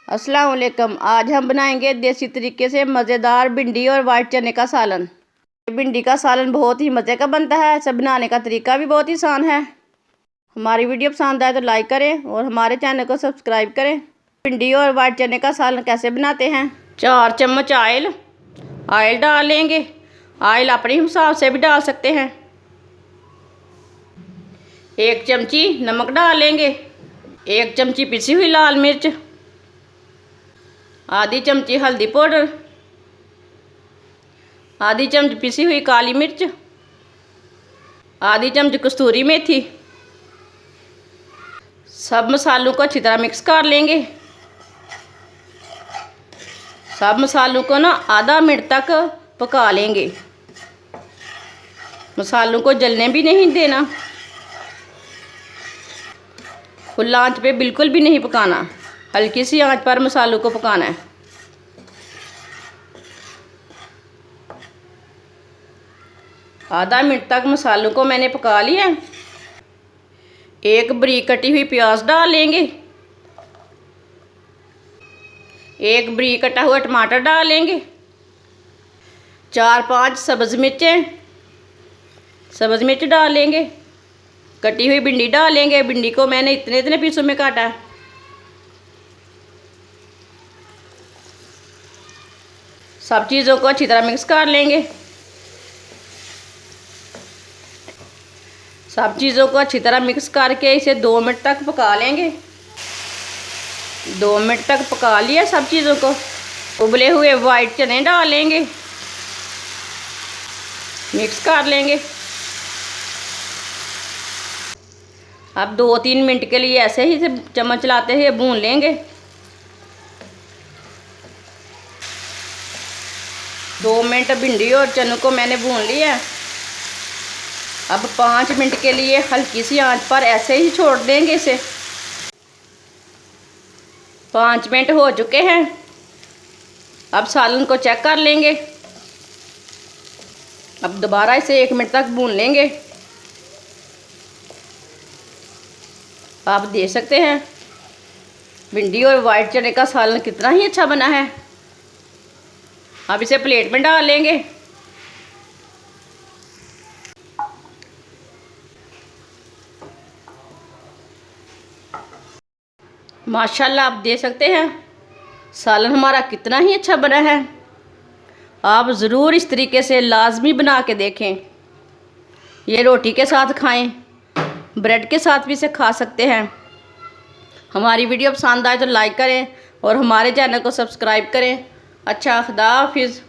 अस्सलाम वालेकुम। आज हम बनाएंगे देसी तरीके से मज़ेदार भिंडी और वाइट चने का सालन। भिंडी का सालन बहुत ही मज़े का बनता है। इसे बनाने का तरीका भी बहुत ही आसान है। हमारी वीडियो पसंद आए तो लाइक करें और हमारे चैनल को सब्सक्राइब करें। भिंडी और वाइट चने का सालन कैसे बनाते हैं। 4 चम्मच ऑयल डाल लेंगे। ऑयल अपने हिसाब से भी डाल सकते हैं। 1 चमची नमक डाल लेंगे। 1 चमची पिसी हुई लाल मिर्च, आधी चमची हल्दी पाउडर, आधी चमच पिसी हुई काली मिर्च, आधी चमच कस्तूरी मेथी। सब मसालों को अच्छी तरह मिक्स कर लेंगे। सब मसालों को ना आधा मिनट तक पका लेंगे। मसालों को जलने भी नहीं देना। फुल आंच पे बिल्कुल भी नहीं पकाना, हल्की सी आंच पर मसालों को पकाना है। आधा मिनट तक मसालों को मैंने पका लिया। एक बारीक कटी हुई प्याज डाल लेंगे। एक बारीक कटा हुआ टमाटर डाल लेंगे। 4-5 सब्ज़ मिर्च डाल लेंगे। कटी हुई भिंडी डाल लेंगे। भिंडी को मैंने इतने पीसों में काटा है। सब चीज़ों को अच्छी तरह मिक्स कर लेंगे। सब चीज़ों को अच्छी तरह मिक्स करके इसे 2 मिनट तक पका लेंगे। 2 मिनट तक पका लिया सब चीज़ों को। उबले हुए वाइट चने डाल लेंगे। मिक्स कर लेंगे। अब 2-3 मिनट के लिए ऐसे ही से चम्मच चलाते हुए भून लेंगे। 2 मिनट भिंडी और चनों को मैंने भून लिया। अब 5 मिनट के लिए हल्की सी आंच पर ऐसे ही छोड़ देंगे इसे। 5 मिनट हो चुके हैं। अब सालन को चेक कर लेंगे। अब दोबारा इसे 1 मिनट तक भून लेंगे। आप देख सकते हैं भिंडी और वाइट चने का सालन कितना ही अच्छा बना है। अब इसे प्लेट में डाल लेंगे। माशाल्लाह आप देख सकते हैं सालन हमारा कितना ही अच्छा बना है। आप ज़रूर इस तरीके से लाजमी बना के देखें। ये रोटी के साथ खाएं, ब्रेड के साथ भी इसे खा सकते हैं। हमारी वीडियो पसंद आए तो लाइक करें और हमारे चैनल को सब्सक्राइब करें। अच्छा, खुदा हाफिज़।